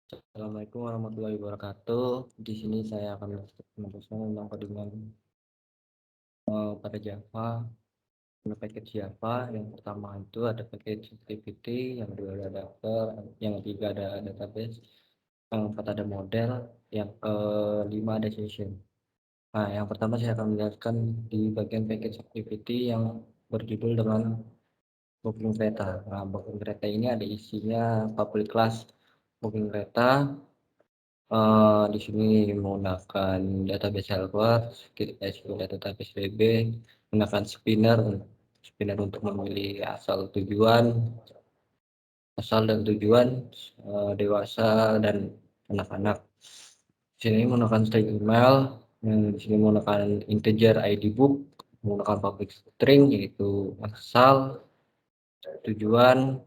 Assalamualaikum warahmatullahi wabarakatuh. Di sini saya akan meneruskan tentang codingan pada Java. Ada package Java. Yang pertama itu ada package activity, yang kedua ada adapter, yang ketiga ada database, yang keempat ada model, yang kelima ada session. Nah, yang pertama saya akan menjelaskan di bagian package activity yang berjudul dengan booking kereta. Nah, booking kereta ini ada isinya public class booking kereta. Di sini menggunakan database helper, SQL database DB, menggunakan spinner untuk memilih asal dan tujuan, dewasa dan anak-anak. Di sini menggunakan string email, di sini menggunakan integer ID book, menggunakan public string yaitu asal, tujuan,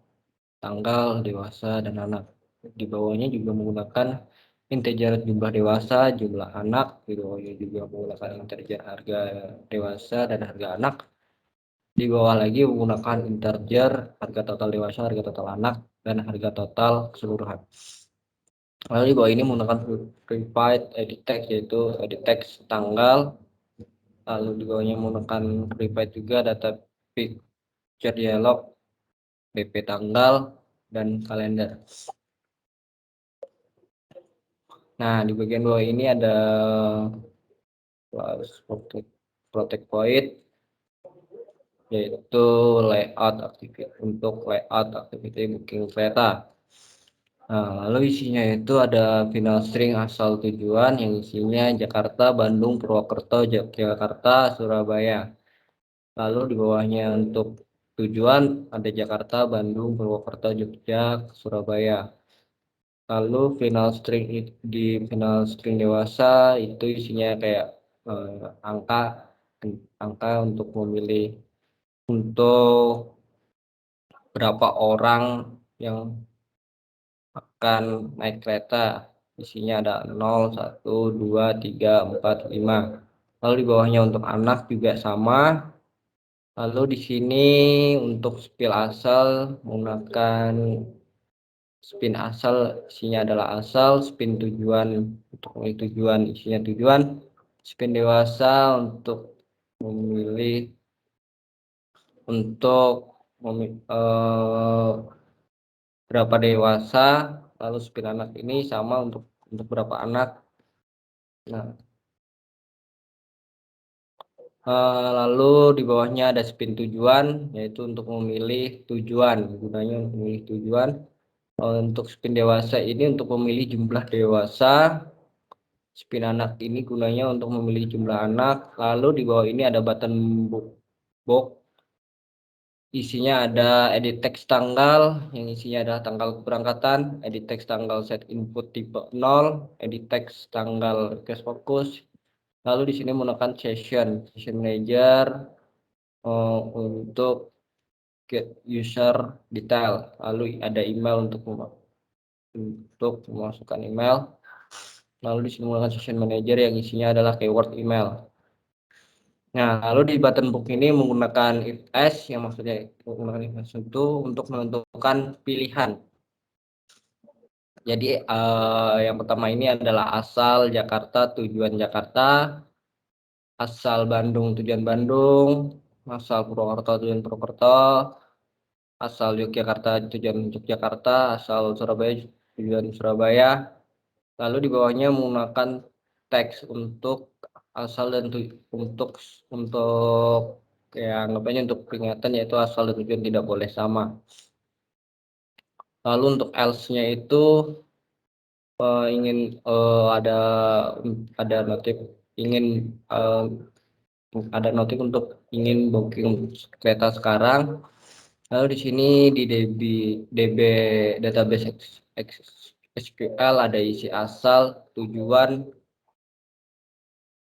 tanggal, dewasa, dan anak. Di bawahnya juga menggunakan integer jumlah dewasa, jumlah anak. Di bawahnya juga menggunakan integer harga dewasa dan harga anak. Di bawah lagi menggunakan integer harga total dewasa, harga total anak, dan harga total keseluruhan. Lalu di bawah ini menggunakan prepaid edit text, yaitu edit text tanggal. Lalu di bawahnya menggunakan prepaid juga data picture dialog, BP tanggal, dan kalender. Nah, di bagian bawah ini ada protect point, yaitu layout activity booking kereta. Nah, lalu isinya itu ada final string asal tujuan yang isinya Jakarta, Bandung, Purwokerto, Yogyakarta, Surabaya. Lalu di bawahnya untuk tujuan ada Jakarta, Bandung, Purwokerto, Jogja, Surabaya. Lalu di final string dewasa itu isinya kayak angka angka untuk memilih untuk berapa orang yang akan naik kereta. Isinya ada 0, 1, 2, 3, 4, 5. Lalu di bawahnya untuk anak juga sama. Lalu di sini untuk spin asal menggunakan spin asal isinya adalah asal, spin tujuan untuk memilih tujuan isinya tujuan, spin dewasa untuk memilih untuk berapa dewasa, lalu spin anak ini sama untuk berapa anak. Nah, lalu di bawahnya ada spin tujuan, yaitu untuk memilih tujuan, gunanya untuk memilih tujuan. Untuk spin dewasa ini untuk memilih jumlah dewasa, spin anak ini gunanya untuk memilih jumlah anak. Lalu di bawah ini ada button box, isinya ada edit text tanggal, yang isinya adalah tanggal keberangkatan, edit text tanggal set input tipe 0, edit text tanggal request fokus. Lalu di sini menggunakan session manager untuk get user detail. Lalu ada email untuk memasukkan email. Lalu di sini menggunakan session manager yang isinya adalah keyword email. Nah, lalu di button book ini menggunakan if else, yang maksudnya menggunakan if else itu untuk menentukan pilihan. Jadi yang pertama ini adalah asal Jakarta, tujuan Jakarta, asal Bandung, tujuan Bandung, asal Purwokerto, tujuan Purwokerto, asal Yogyakarta, tujuan Yogyakarta, asal Surabaya, tujuan Surabaya. Lalu di bawahnya menggunakan teks untuk asal dan untuk ya anggapnya untuk peringatan, yaitu asal dan tujuan tidak boleh sama. Lalu untuk else-nya itu ingin ada notif ingin ada notif untuk ingin booking kereta sekarang. Lalu di sini di DB database SQL ada isi asal, tujuan,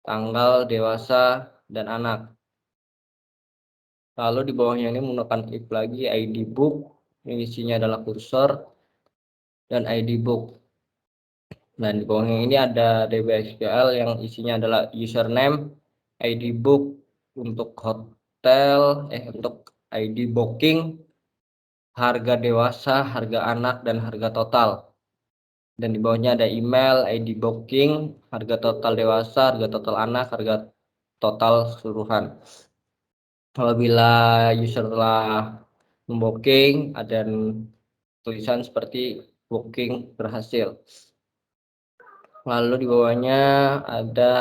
tanggal, dewasa, dan anak. Lalu di bawahnya ini menggunakan if lagi ID book, yang isinya adalah kursor dan ID book. Dan di bawahnya ini ada DBSQL yang isinya adalah username, ID book untuk hotel, untuk ID booking, harga dewasa, harga anak, dan harga total. Dan di bawahnya ada email, ID booking, harga total dewasa, harga total anak, harga total keseluruhan. Apabila user telah membooking, ada tulisan seperti booking berhasil. Lalu di bawahnya ada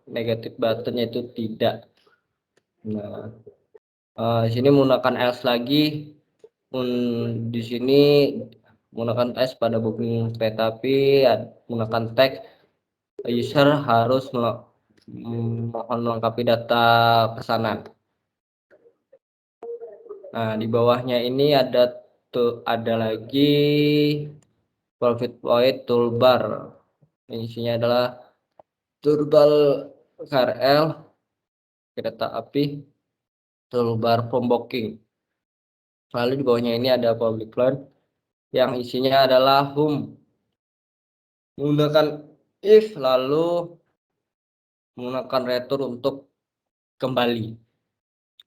negatif button, yaitu tidak. Nah, di sini menggunakan else lagi. Di sini menggunakan else pada booking kereta api, menggunakan tag user harus mohon melengkapi data pesanan. Nah, di bawahnya ini ada lagi profit point toolbar. Isinya adalah toolbar KRL kereta api, toolbar from booking. Lalu di bawahnya ini ada public line yang isinya adalah home. Menggunakan if lalu menggunakan return untuk kembali.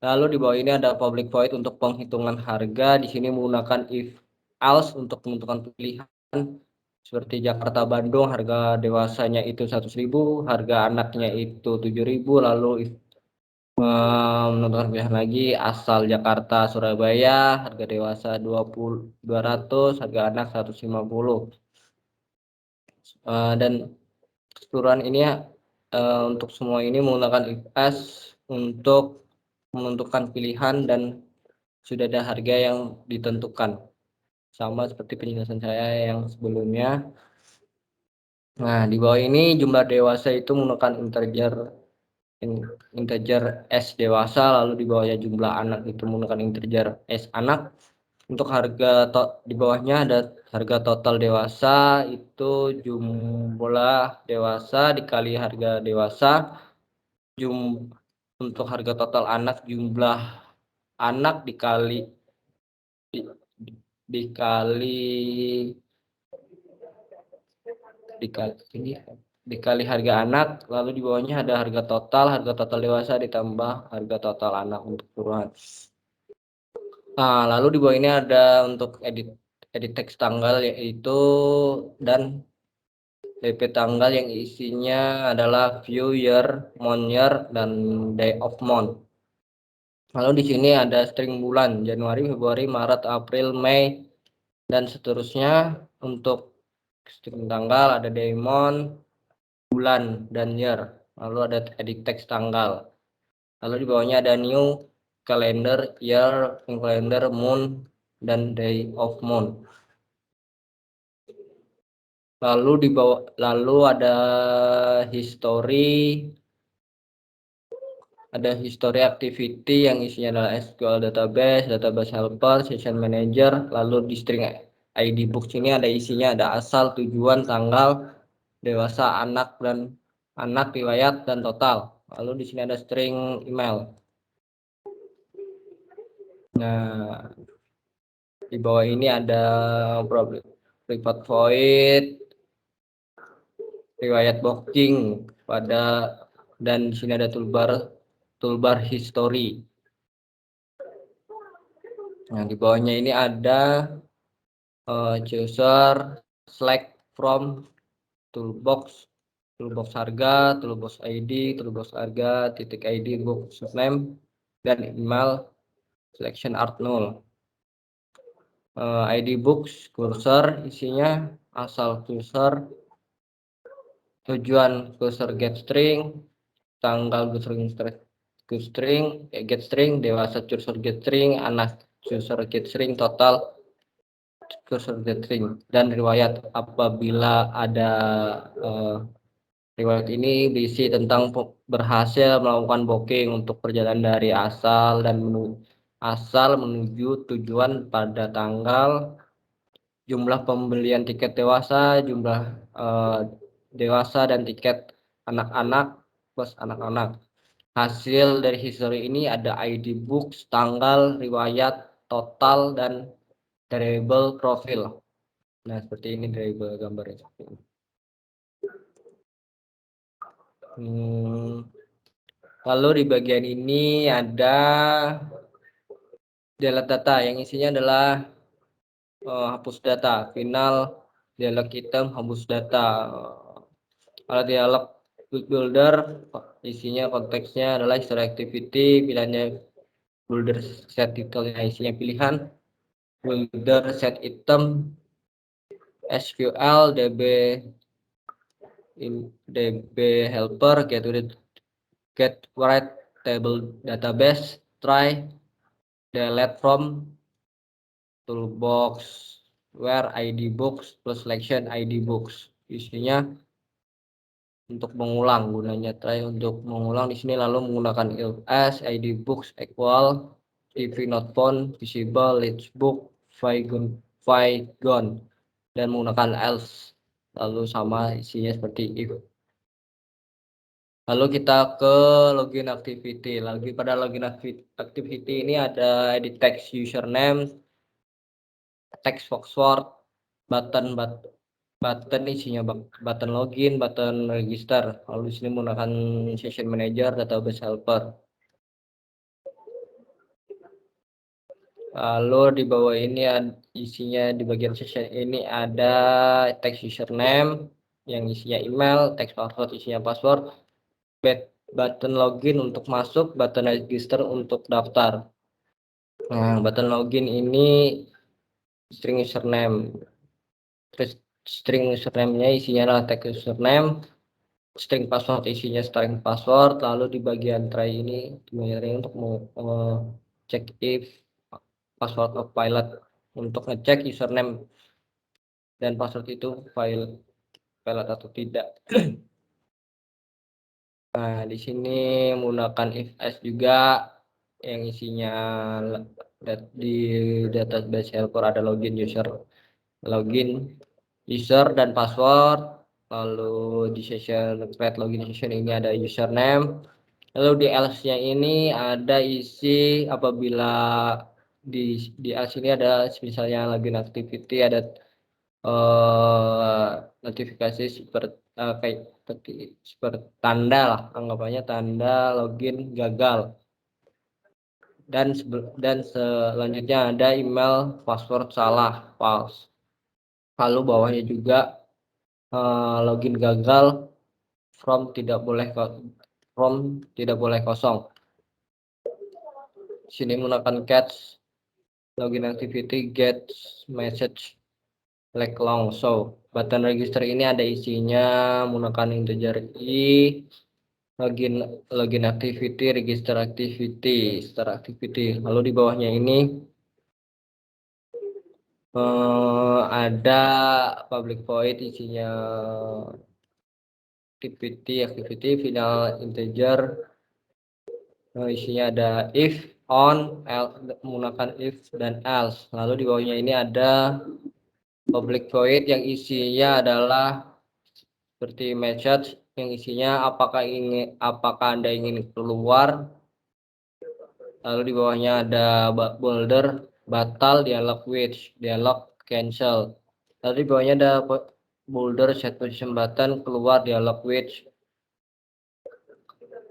Lalu di bawah ini ada public void untuk penghitungan harga. Di sini menggunakan if else untuk menentukan pilihan seperti Jakarta Bandung, harga dewasanya itu 100.000, harga anaknya itu 7.000. Lalu if menentukan pilihan lagi asal Jakarta Surabaya, harga dewasa 200, harga anak 150. Dan keseluruhan ini untuk semua ini menggunakan if else untuk menentukan pilihan dan sudah ada harga yang ditentukan, sama seperti penjelasan saya yang sebelumnya. Nah, di bawah ini jumlah dewasa itu menggunakan integer S dewasa, lalu di bawahnya jumlah anak itu menggunakan integer S anak. Untuk harga di bawahnya ada harga total dewasa, itu jumlah dewasa dikali harga dewasa. Untuk harga total anak, jumlah anak dikali dikali harga anak. Lalu di bawahnya ada harga total dewasa ditambah harga total anak untuk keseluruhan. Nah, lalu di bawah ini ada untuk edit teks tanggal, yaitu dan DP tanggal yang isinya adalah view, year, month, year, dan day of month. Lalu di sini ada string bulan, Januari, Februari, Maret, April, Mei, dan seterusnya. Untuk string tanggal ada day, month, bulan, dan year. Lalu ada edit teks tanggal. Lalu di bawahnya ada new calendar, year, calendar, month, dan day of month. Lalu ada history activity yang isinya adalah SQL database helper, session manager. Lalu di string ID books ini ada isinya ada asal, tujuan, tanggal, dewasa, anak, riwayat, dan total. Lalu di sini ada string email. Nah, di bawah ini ada private void, riwayat booking dan di sini ada toolbar history. Nah, di bawahnya ini ada user select from toolbox harga, toolbox ID, toolbox harga, titik ID, box name, dan email selection art null. ID books cursor isinya asal cursor, tujuan cursor get string, tanggal get string, dewasa cursor get string, anak cursor get string, total cursor get string, dan riwayat apabila ada riwayat ini berisi tentang berhasil melakukan booking untuk perjalanan dari asal menuju tujuan pada tanggal, jumlah pembelian tiket dewasa, jumlah dewasa dan tiket anak-anak plus anak-anak. Hasil dari history ini ada ID books, tanggal, riwayat, total, dan variable profil. Nah, seperti ini variable gambarnya. Lalu di bagian ini ada delete data yang isinya adalah hapus data final dialog item, hapus data. Kalau dialog builder isinya konteksnya adalah history activity, pilihannya builder set title yang isinya pilihan, builder set item, SQL, DB helper, get write table database, try, delete from, toolbox, where ID books plus selection ID books. Isinya untuk mengulang, gunanya try untuk mengulang di sini, lalu menggunakan else ID books equal if not found visible each book Vigon dan menggunakan else, lalu sama isinya seperti if. Lalu kita ke login activity. Lagi pada login activity ini ada edit text username, text password, button isinya button login, button register. Lalu di sini menggunakan session manager, database helper. Lalu di bawah ini isinya di bagian session ini ada text username yang isinya email, text password isinya password, button login untuk masuk, button register untuk daftar. Nah, button login ini string username. Terus string username-nya isinya adalah text username, string password isinya string password. Lalu di bagian try ini untuk cek if password of pilot, untuk ngecek username dan password itu pilot atau tidak. Nah, di sini menggunakan if else juga yang isinya di database helper ada login user dan password. Lalu di session create login session ini ada username. Lalu di else-nya ini ada isi apabila di else ini ada misalnya login activity, ada notifikasi seperti tanda lah, anggapannya tanda login gagal. Dan selanjutnya ada email password salah false. Lalu bawahnya juga login gagal, from tidak boleh kosong. Sini menggunakan catch login activity get message like long. So button register ini ada isinya menggunakan integer i, login activity, register activity, start activity. Lalu di bawahnya ini ada public void isinya activity final integer, isinya ada if, on, else, menggunakan if dan else. Lalu di bawahnya ini ada public void yang isinya adalah seperti message yang isinya apakah Anda ingin keluar. Lalu di bawahnya ada boulder batal, dialog which, dialog cancel. Lalu di bawahnya ada boulder set position button, keluar, dialog which.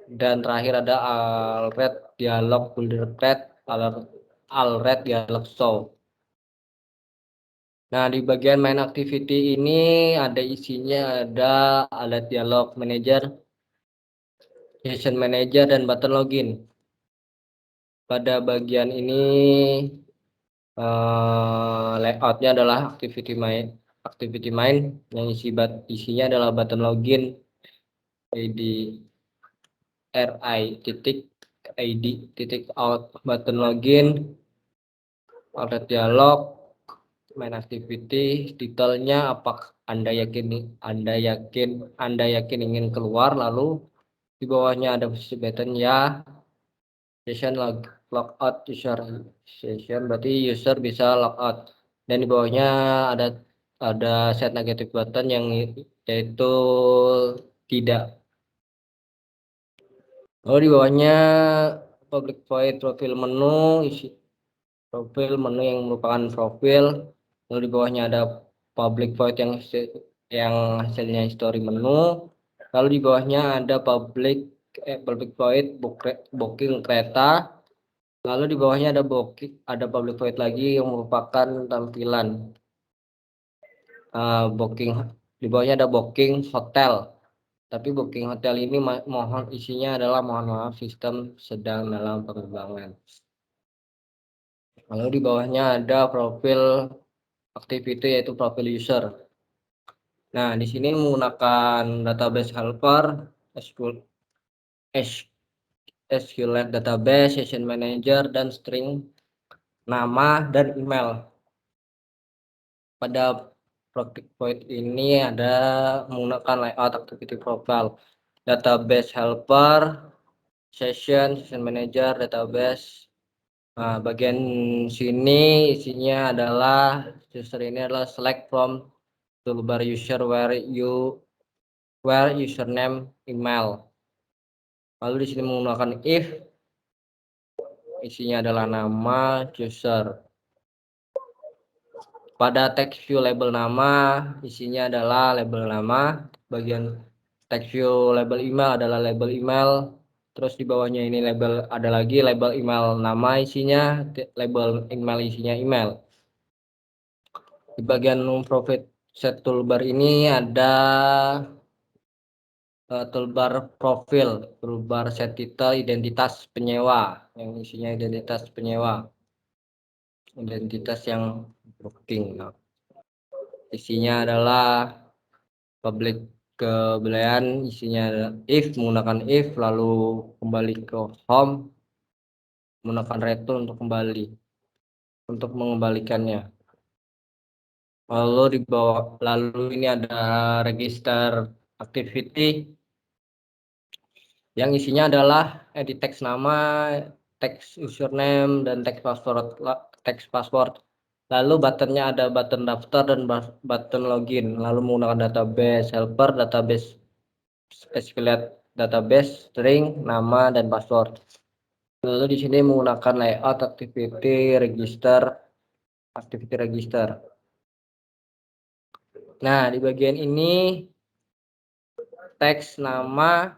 Dan terakhir ada alert dialog boulder create, alert dialog show. Nah, di bagian main activity ini ada isinya, ada alert dialog manager, session manager, dan button login. Pada bagian ini layoutnya adalah activity main yang isinya adalah button login id out, button login, alert dialog, main activity, detailnya apakah Anda yakin ingin keluar. Lalu di bawahnya ada posisi button ya, session logout user session, berarti user bisa logout. Dan di bawahnya ada set negative button yang yaitu tidak. Lalu di bawahnya public void profil menu, isi profil menu yang merupakan profil. Lalu di bawahnya ada public void yang hasilnya history menu. Lalu di bawahnya ada public void booking kereta. Lalu di bawahnya ada public void lagi yang merupakan tampilan. booking, di bawahnya ada booking hotel. Tapi booking hotel ini mohon isinya adalah mohon maaf sistem sedang dalam pengembangan. Lalu di bawahnya ada profil activity yaitu profil user. Nah, di sini menggunakan database helper, SQLite database, session manager, dan string nama dan email. Pada project point ini ada menggunakan layout activity profile, database helper, session manager, database. Nah, bagian sini isinya adalah user ini adalah select from toolbar user where username email. Lalu di sini menggunakan if, isinya adalah nama user. Pada text view label nama, isinya adalah label nama. Bagian text view label email adalah label email. Terus di bawahnya ini label, ada lagi label email nama isinya, label email isinya email. Di bagian profit set toolbar ini ada toolbar profil, toolbar set title, identitas penyewa, yang isinya identitas penyewa, identitas yang booking. Nah, isinya adalah public kebelayan, isinya adalah if, menggunakan if, lalu kembali ke home, menggunakan return untuk kembali, untuk mengembalikannya. Lalu di bawah, lalu ini ada register activity yang isinya adalah edit text nama, text username, dan text password. Lalu buttonnya ada button daftar dan button login. Lalu menggunakan database helper, database SQLite database, string, nama, dan password. Lalu di sini menggunakan layout activity register. Nah, di bagian ini teks nama,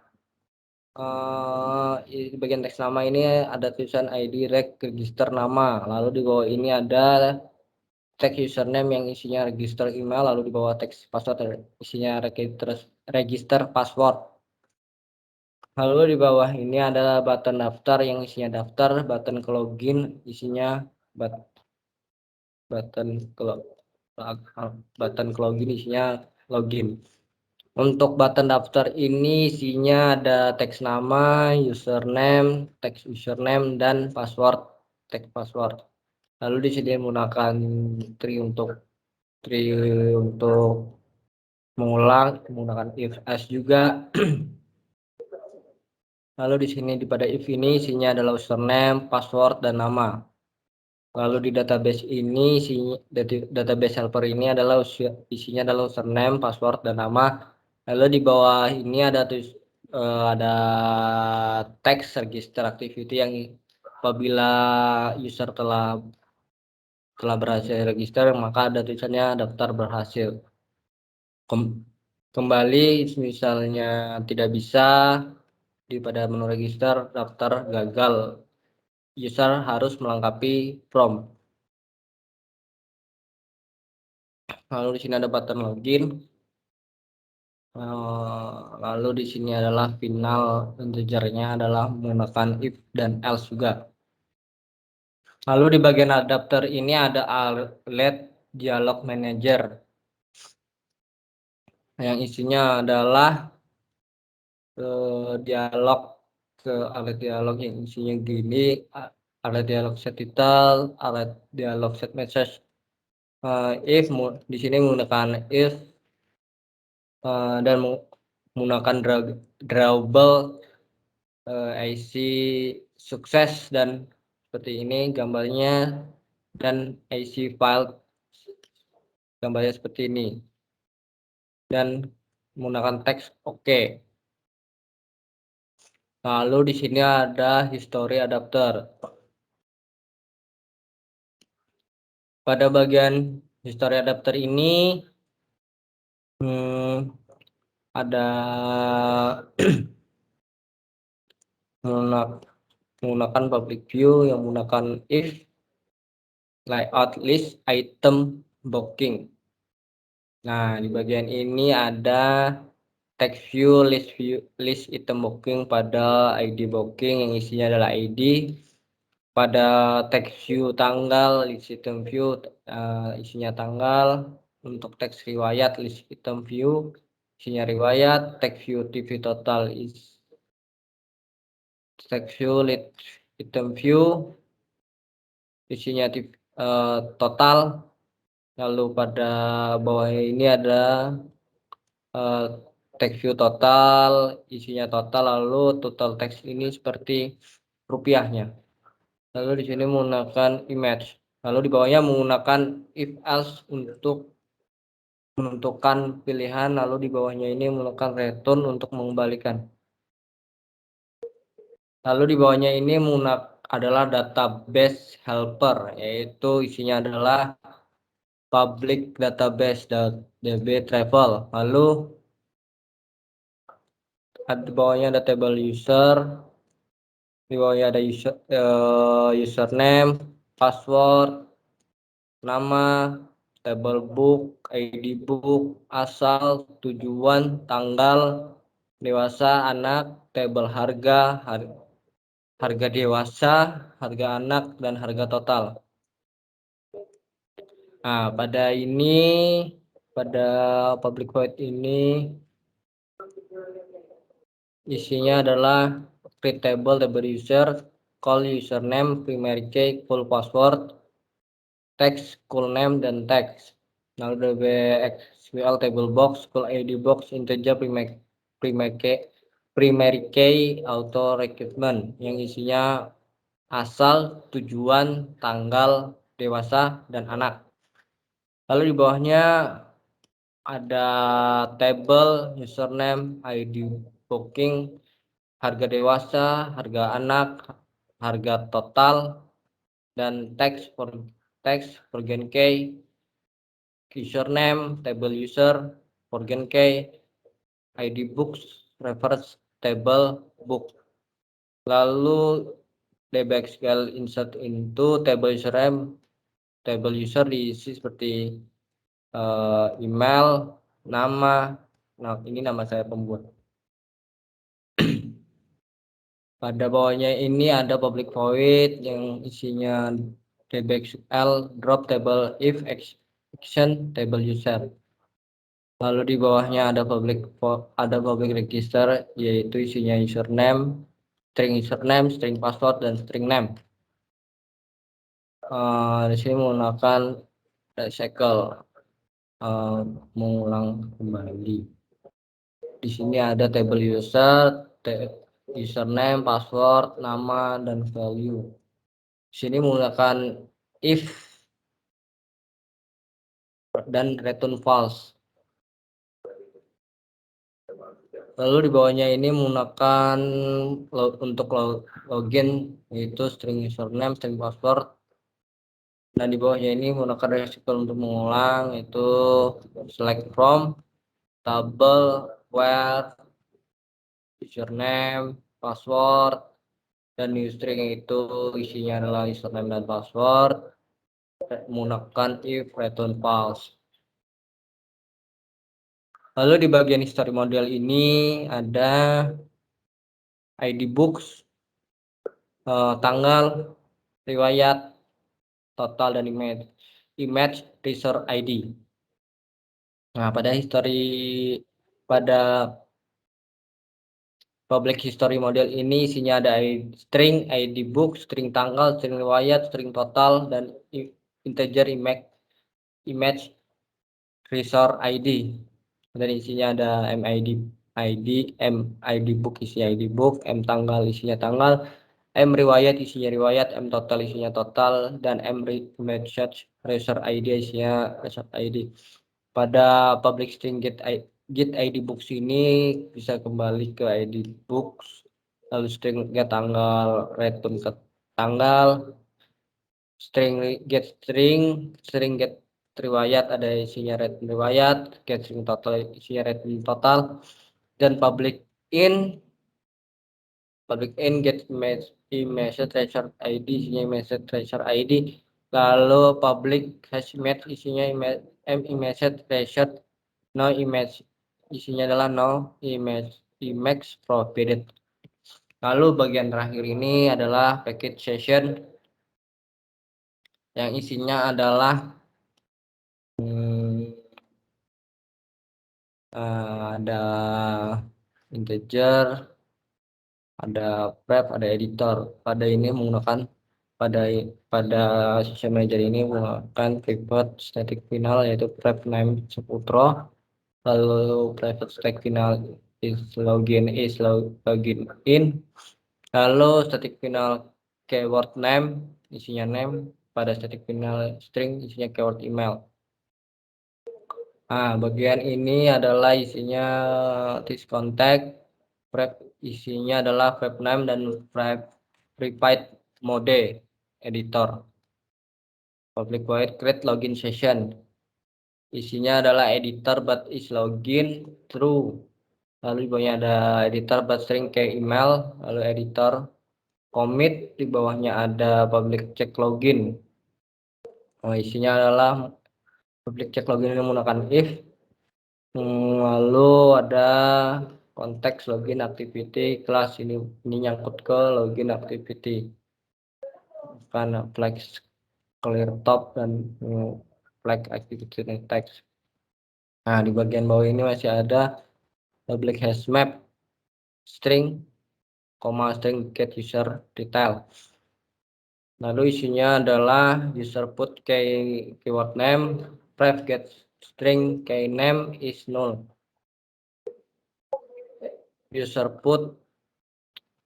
di bagian teks nama ini ada tulisan ID register nama. Lalu di bawah ini ada teks username yang isinya register email. Lalu di bawah teks password isinya register password. Lalu di bawah ini ada button daftar yang isinya daftar, button ke login isinya button ke login isinya login. Untuk button daftar ini isinya ada teks nama, teks username, dan teks password. Lalu di sini menggunakan tree untuk mengulang, menggunakan if else juga. Lalu di sini pada if ini isinya adalah username, password, dan nama. Lalu di database ini, database helper ini adalah isinya adalah username, password, dan nama. Lalu di bawah ini ada teks register activity yang apabila user telah berhasil register, maka ada tulisannya daftar berhasil. Kembali misalnya tidak bisa, pada menu register daftar gagal, user harus melengkapi form. Lalu di sini ada button login. Lalu di sini adalah final integernya adalah menggunakan if dan else juga. Lalu di bagian adapter ini ada alert dialog manager yang isinya adalah dialog alert dialog yang isinya gini, alert dialog set title, alert dialog set message. If di sini menggunakan if dan menggunakan drawable IC sukses dan seperti ini gambarnya, dan IC file gambarnya seperti ini, dan menggunakan teks OK. Lalu di sini ada history adapter. Pada bagian history adapter ini ada menggunakan public view yang menggunakan if layout list item booking. Nah, di bagian ini ada text view, list item booking pada ID booking yang isinya adalah ID. Pada text view tanggal, list item view isinya tanggal. Untuk teks riwayat, list item view isinya riwayat. Text view TV total text view, list item view isinya total. Lalu pada bawah ini ada text view total, isinya total, lalu total teks ini seperti rupiahnya. Lalu di sini menggunakan image. Lalu di bawahnya menggunakan if else untuk menentukan pilihan, lalu di bawahnya ini menggunakan return untuk mengembalikan. Lalu di bawahnya ini adalah database helper, yaitu isinya adalah public database DB travel. Lalu di bawahnya ada table user, di bawahnya ada username, password, nama, table book, ID book, asal, tujuan, tanggal, dewasa, anak, table harga dewasa, harga anak, dan harga total. Nah, pada public void ini isinya adalah create table user, call username, primary key, full password, text, full name, dan text. Lalu SQL table box, full ID box, integer, primary key, auto recruitment yang isinya asal, tujuan, tanggal, dewasa, dan anak. Lalu di bawahnya ada table username, ID booking, harga dewasa, harga anak, harga total, dan text forget key, username, table user, forget key, ID books, reference table book. Lalu dbxql insert into table username, table user diisi seperti email, nama. Nah, ini nama saya pembuat. Pada bawahnya ini ada public void yang isinya dbxql drop table if action table user. Lalu di bawahnya ada public register, yaitu isinya username, string password, dan string name. Di sini menggunakan recycle, mengulang kembali. Di sini ada table user, username, password, nama, dan value. Di sini menggunakan if dan return false. Lalu di bawahnya ini menggunakan untuk login, yaitu string username, string password. Dan di bawahnya ini menggunakan recycle untuk mengulang, yaitu select from, table, where, username, password, dan new string itu isinya adalah username dan password. Menggunakan if return false. Lalu di bagian history model ini ada ID books, tanggal, riwayat, total, dan image resource ID. Nah, pada public history model ini isinya ada string, ID book, string tanggal, string riwayat, string total, dan integer image resource ID. Dan isinya ada MID book isinya ID book, M tanggal isinya tanggal, M riwayat isinya riwayat, M total isinya total, dan M message resource ID isinya resource ID. Pada public string get ID books ini bisa kembali ke ID books, lalu string get tanggal return ke tanggal, string get riwayat ada isinya return riwayat, get string total isinya return total, dan public in get message tracer ID isinya message tracer ID. Lalu public hash match isinya message tracer No image, isinya adalah no image provided. Lalu bagian terakhir ini adalah package session yang isinya adalah ada integer, ada prep, ada editor. Pada ini menggunakan pada session manager ini menggunakan private static final yaitu prep name seputro, lalu private static final is login login in, lalu static final keyword name isinya name, pada static final string isinya keyword email. Nah, bagian ini adalah isinya this contact, prep isinya adalah web name dan prepaid mode editor. Public void create login session. Isinya adalah editor but is login true. Lalu di bawahnya ada editor but string ke email, lalu editor commit, di bawahnya ada public check login. Isinya adalah public check login ini menggunakan if. Lalu ada konteks login activity class, ini nyangkut ke login activity, karena flag clear top dan flag activity text. Nah, di bagian bawah ini masih ada public hash map string, string get user detail. Lalu isinya adalah user put keyword name, pref get string key name is null. User put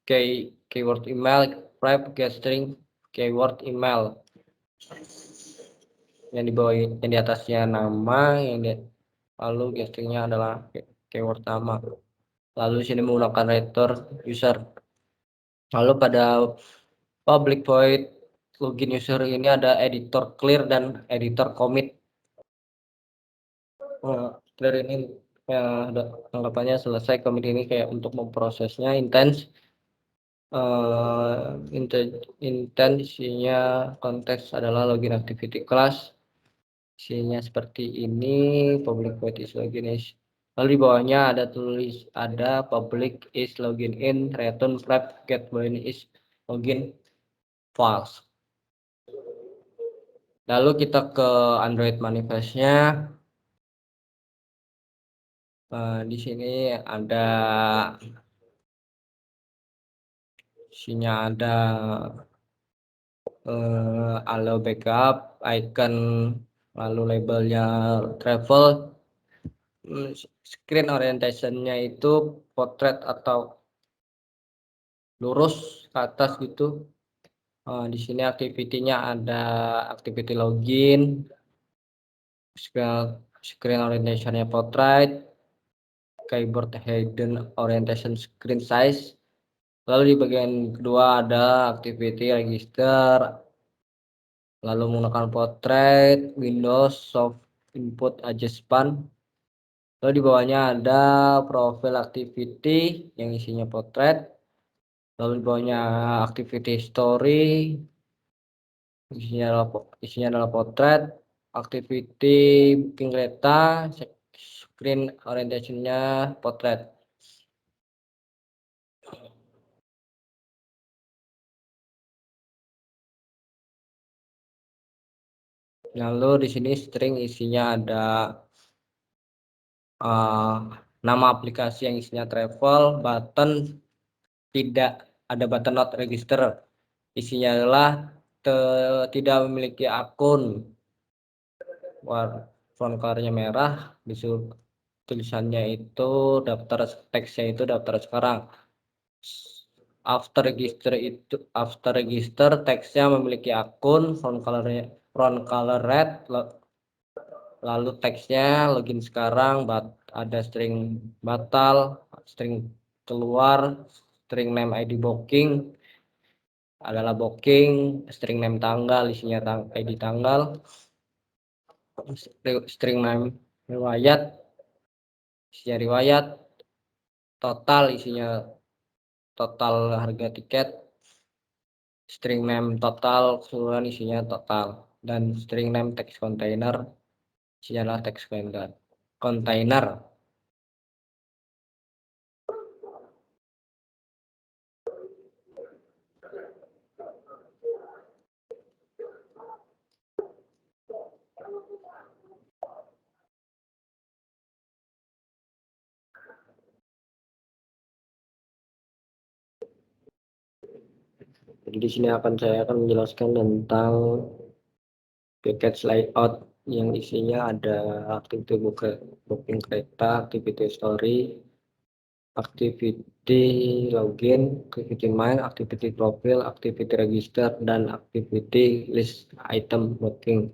keyword email, pref get string keyword email. Yang di bawah, yang di atasnya nama, lalu get stringnya adalah keyword nama. Lalu sini menggunakan return user. Lalu pada public void login user ini ada editor clear dan editor commit. Clear ini anggapannya selesai, commit ini kayak untuk memprosesnya intens. Intensinya konteks adalah login activity class. Isinya seperti ini, public void is login is. Lalu di bawahnya ada public is login in, return prep get when is login false. Lalu kita ke Android manifestnya. Di sini ada allow backup, icon, lalu labelnya travel, screen orientationnya itu portrait atau lurus ke atas gitu. Di sini activity-nya ada activity login, screen orientationnya portrait, keyboard hidden orientation screen size. Lalu di bagian kedua ada activity register, lalu menggunakan portrait, Windows, soft input adjustment. Lalu di bawahnya ada profile activity yang isinya portrait. Lalu di bawahnya activity story, isinya adalah portrait. Activity booking kereta, screen orientationnya portrait. Lalu di sini string isinya ada nama aplikasi yang isinya travel, button tidak ada, button not register, isinya adalah tidak memiliki akun, front colornya merah, disuruh tulisannya itu daftar, teksnya itu daftar sekarang. After register teksnya memiliki akun, front color red, lalu teksnya login sekarang, ada string batal, string keluar, string name ID booking adalah booking, string name tanggal isinya ID tanggal, string name riwayat isinya riwayat, total isinya total harga tiket, string name total keseluruhan isinya total, dan string name text container isinya adalah text container. kontainer. Jadi di sini saya akan menjelaskan tentang package layout yang isinya ada activity booking kereta, activity story, activity login, activity main, activity profile, activity register, dan activity list item booking.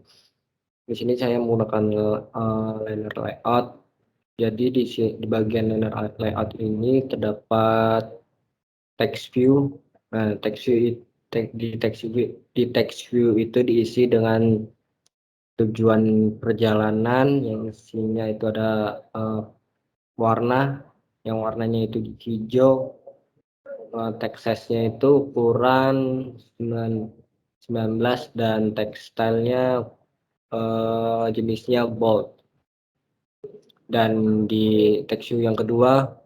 Di sini saya menggunakan liner layout. Jadi di bagian liner layout ini terdapat text view. Nah, text view itu diisi dengan tujuan perjalanan yang isinya itu ada warna, yang warnanya itu hijau. Text size-nya itu ukuran 19 dan tekstilnya jenisnya bold. Dan di text view yang kedua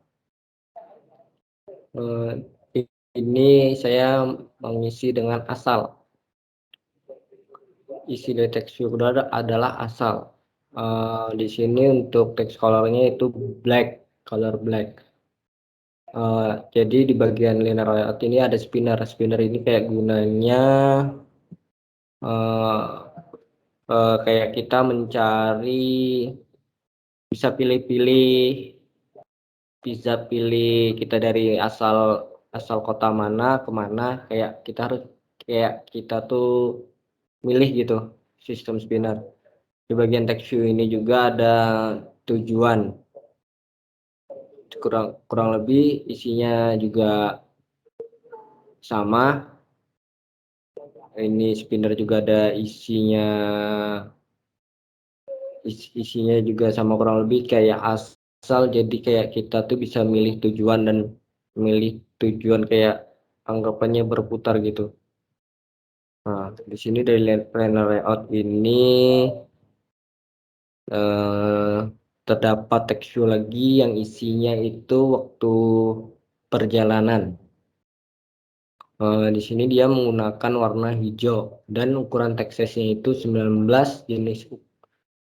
ini saya mengisi dengan asal. Isi dari text view kedua adalah asal. Di sini untuk text colornya itu black, color black. Jadi di bagian liner layout ini ada spinner. Spinner ini kayak gunanya kayak kita mencari, bisa pilih kita dari asal kota mana kemana, kayak kita tuh milih gitu, sistem spinner. Di bagian text view ini juga ada tujuan, kurang lebih isinya juga sama. Ini spinner juga ada isinya juga sama, kurang lebih kayak asal. Jadi kayak kita tuh bisa milih tujuan kayak anggapannya berputar gitu. Nah, di sini dari liner layout ini terdapat text view lagi yang isinya itu waktu perjalanan. Di sini dia menggunakan warna hijau dan ukuran text size-nya itu 19.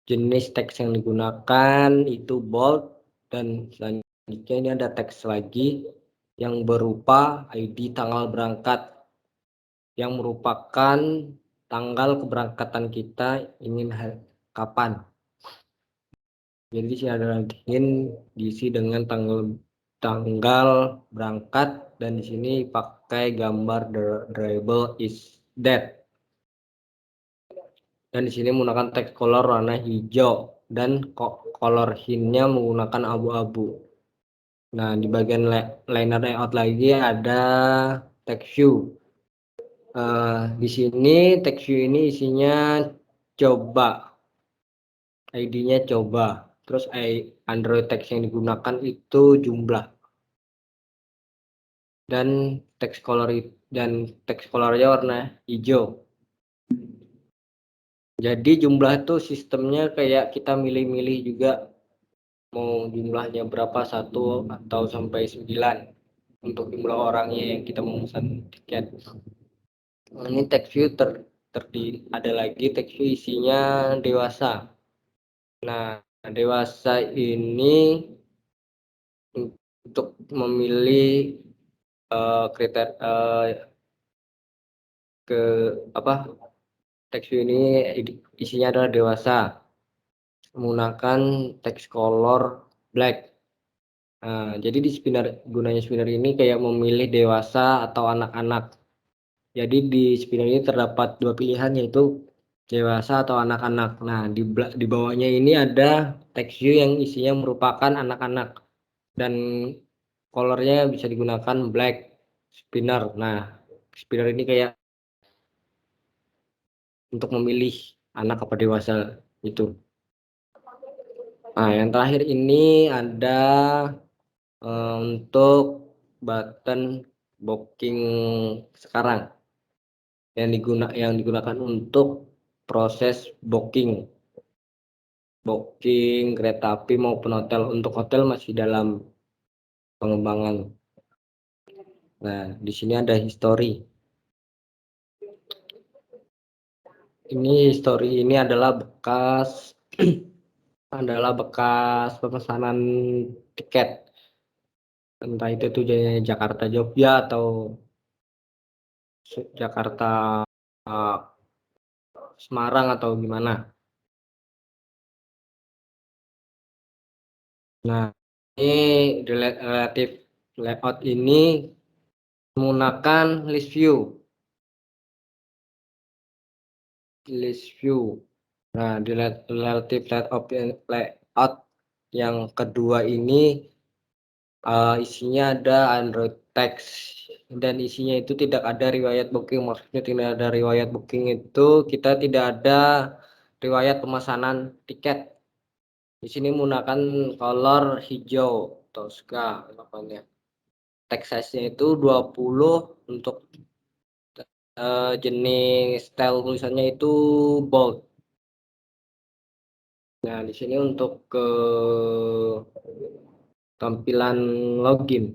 Jenis teks yang digunakan itu bold, dan selanjutnya ini ada teks lagi yang berupa ID tanggal berangkat yang merupakan tanggal keberangkatan kita, ingin kapan. Jadi sini ada ingin diisi dengan tanggal berangkat, dan di sini pakai gambar the driver is dead. Dan di sini menggunakan teks color warna hijau dan color hintnya menggunakan abu-abu. Nah, di bagian liner layout lagi ada text view. Di sini text view ini isinya coba, ID-nya coba. Terus Android text yang digunakan itu jumlah. Dan text colornya warna hijau. Jadi jumlah itu sistemnya kayak kita milih-milih juga, mau jumlahnya berapa, 1 atau sampai 9 untuk jumlah orangnya yang kita mau pesan tiket. Ini text view ada lagi text view isinya dewasa. Nah, dewasa ini untuk memilih kriteria ke apa, text view ini isinya adalah dewasa, menggunakan text color black. Nah, jadi gunanya spinner ini kayak memilih dewasa atau anak-anak. Jadi di spinner ini terdapat 2 pilihan, yaitu dewasa atau anak-anak. Nah, di bawahnya ini ada text view yang isinya merupakan anak-anak dan colornya bisa digunakan black spinner. Nah, spinner ini kayak untuk memilih anak apa dewasa itu. Nah, yang terakhir ini ada untuk button booking sekarang yang digunakan untuk proses booking. booking kereta api maupun hotel. Untuk hotel masih dalam pengembangan. Nah, di sini ada history. Ini adalah bekas pemesanan tiket, entah itu tujuannya Jakarta Jogja atau Jakarta Semarang atau gimana. Nah, ini relatif layout ini menggunakan list view. Nah, di relative layout yang kedua ini isinya ada Android text, dan isinya itu tidak ada riwayat booking. Maksudnya tidak ada riwayat booking itu kita tidak ada riwayat pemesanan tiket. Di sini menggunakan color hijau Tosca namanya. Text size-nya itu 20, untuk jenis style tulisannya itu bold. Nah, di sini untuk ke tampilan login.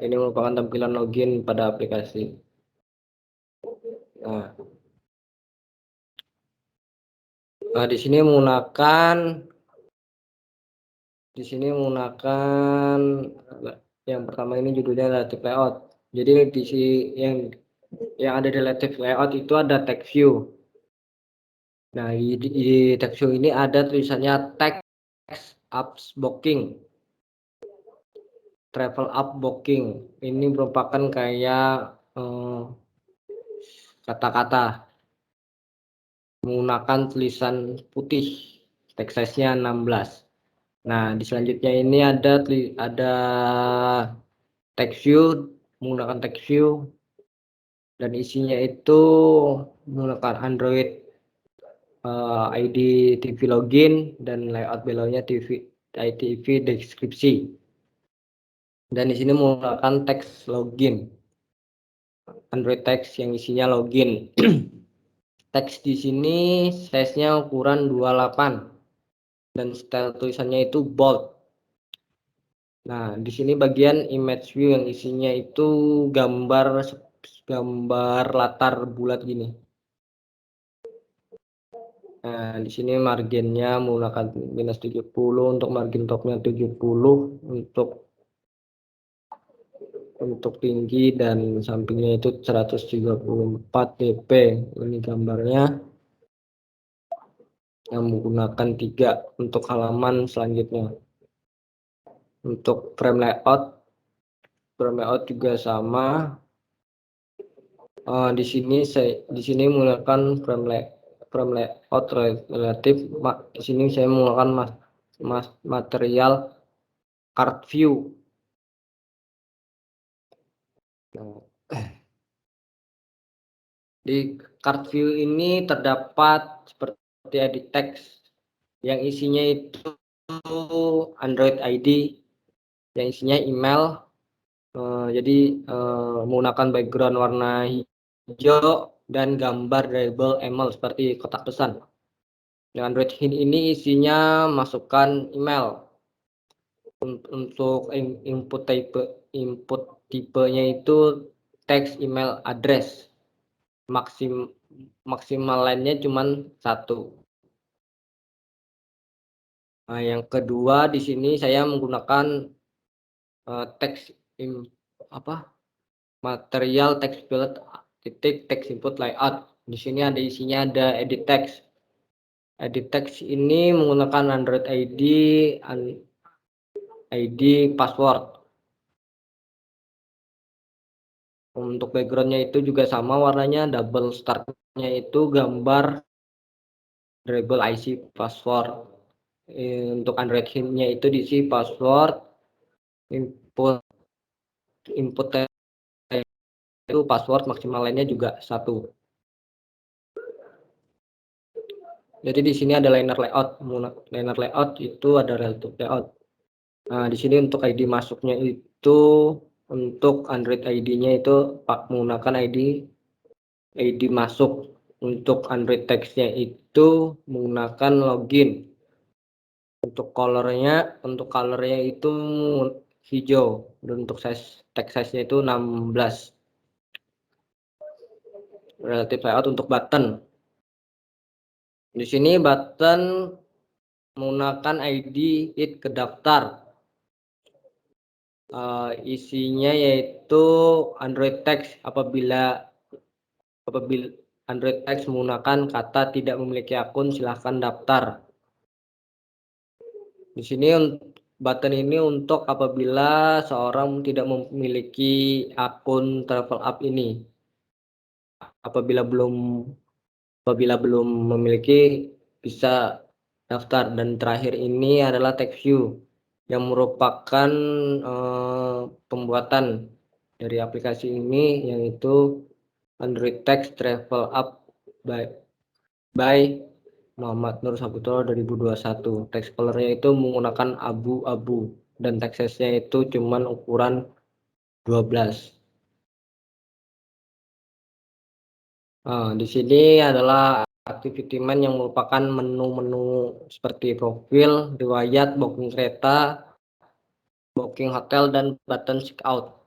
Ini merupakan tampilan login pada aplikasi. Nah, di sini menggunakan yang pertama ini judulnya relative layout. Jadi di sini yang ada di relative layout itu ada text view. Nah, di text view ini ada tulisannya text up booking, travel up booking. Ini merupakan kayak kata-kata menggunakan tulisan putih, text size-nya 16. Nah, di selanjutnya ini ada text view, menggunakan text view, dan isinya itu menggunakan Android ID TV login, dan layout belownya TV deskripsi. Dan di sini menggunakan teks login, Android text yang isinya login. Teks di sini size-nya ukuran 28 dan style tulisannya itu bold. Nah, di sini bagian image view yang isinya itu gambar latar bulat gini. Nah, di sini marginnya menggunakan minus 70, untuk margin topnya 70, untuk tinggi dan sampingnya itu 134 dp. Ini gambarnya yang menggunakan 3. Untuk halaman selanjutnya, untuk frame layout juga sama. Di sini menggunakan frame layout relatif. Di sini saya menggunakan material card view. Di card view ini terdapat seperti edit text yang isinya itu Android ID, yang isinya email. Jadi menggunakan background warna hijau dan gambar label email seperti kotak pesan. Yang Android ini isinya masukkan email. Untuk input tipenya itu text email address. Maksimal line-nya cuma 1. Nah, yang kedua di sini saya menggunakan material text field text input layout. Di sini isinya ada edit text. Edit text ini menggunakan Android ID password. Untuk backgroundnya itu juga sama warnanya, double startnya itu gambar label IC password. Untuk Android hint-nya itu diisi password, input itu password, maksimal line-nya juga 1. Jadi di sini ada liner layout. Liner layout itu ada relative layout. Nah, di sini untuk ID masuknya itu, untuk Android ID-nya itu menggunakan ID masuk. Untuk Android text-nya itu menggunakan login. Untuk colornya itu hijau, dan untuk text size-nya itu 16. Relative layout untuk button. Di sini button menggunakan ID it ke daftar. Isinya yaitu Android text apabila Android text menggunakan kata tidak memiliki akun, silahkan daftar. Di sini button ini untuk apabila seorang tidak memiliki akun Travel Up ini. Apabila belum memiliki, bisa daftar. Dan terakhir ini adalah text view yang merupakan pembuatan dari aplikasi ini, yaitu Android Text Travel Up by Muhammad Nur Saputra 2021. Text colornya itu menggunakan abu-abu dan text size-nya itu cuman ukuran 12. Di sini adalah activity man yang merupakan menu-menu seperti profil, riwayat, booking kereta, booking hotel, dan button check out.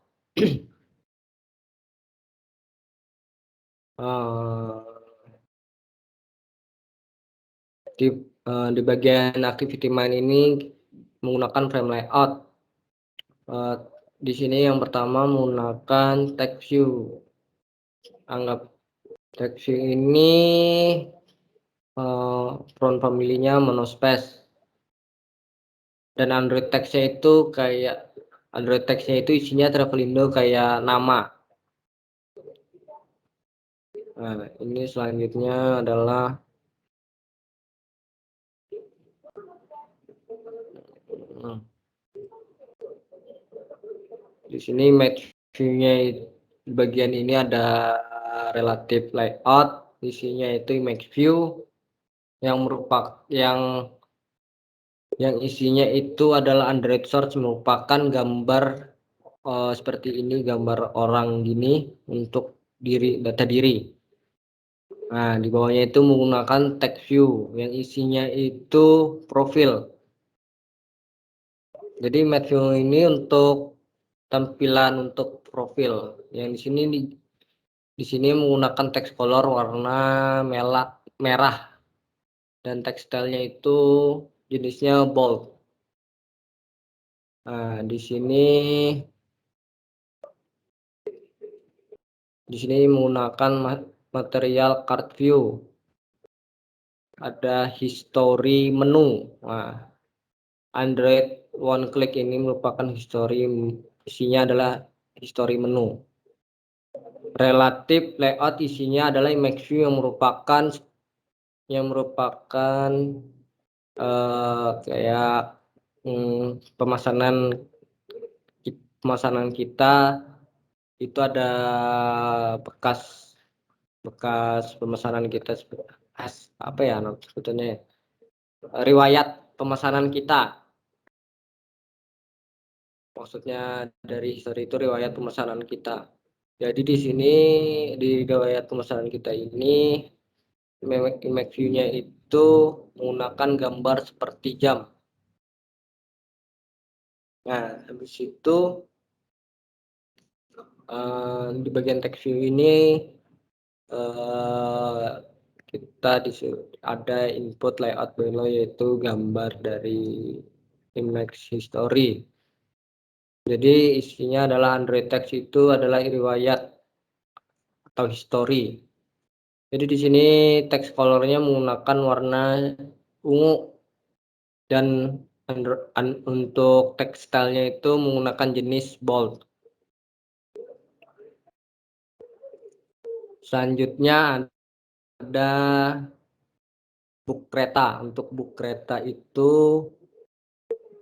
Di bagian activity man ini menggunakan frame layout. Di sini yang pertama menggunakan text view. Anggap text view ini front family-nya monospace. Dan Android text-nya itu isinya Travelindo kayak nama. Nah, ini selanjutnya adalah di sini match view-nya di bagian ini ada relative layout, isinya itu image view yang isinya itu adalah Android source, merupakan gambar seperti ini, gambar orang gini untuk data diri. Nah, di bawahnya itu menggunakan text view yang isinya itu profil. Jadi match view ini untuk tampilan untuk profil. Yang di sini menggunakan text color warna merah dan text style-nya itu jenisnya bold. Nah, di sini menggunakan material card view. Ada history menu. Nah, Android one click ini merupakan isinya adalah history menu. Relative layout isinya adalah image view yang merupakan kayak pemesanan kita itu ada bekas pemesanan kita, apa ya sebetulnya, riwayat pemesanan kita. Maksudnya dari history itu riwayat pemesanan kita. Jadi di sini di riwayat pemesanan kita ini image view-nya itu menggunakan gambar seperti jam. Nah, habis itu di bagian text view ini kita ada input layout below, yaitu gambar dari image history. Jadi isinya adalah Android text itu adalah riwayat atau history. Jadi di sini text colornya menggunakan warna ungu, dan untuk text style-nya itu menggunakan jenis bold. Selanjutnya ada book kereta. Untuk book kereta itu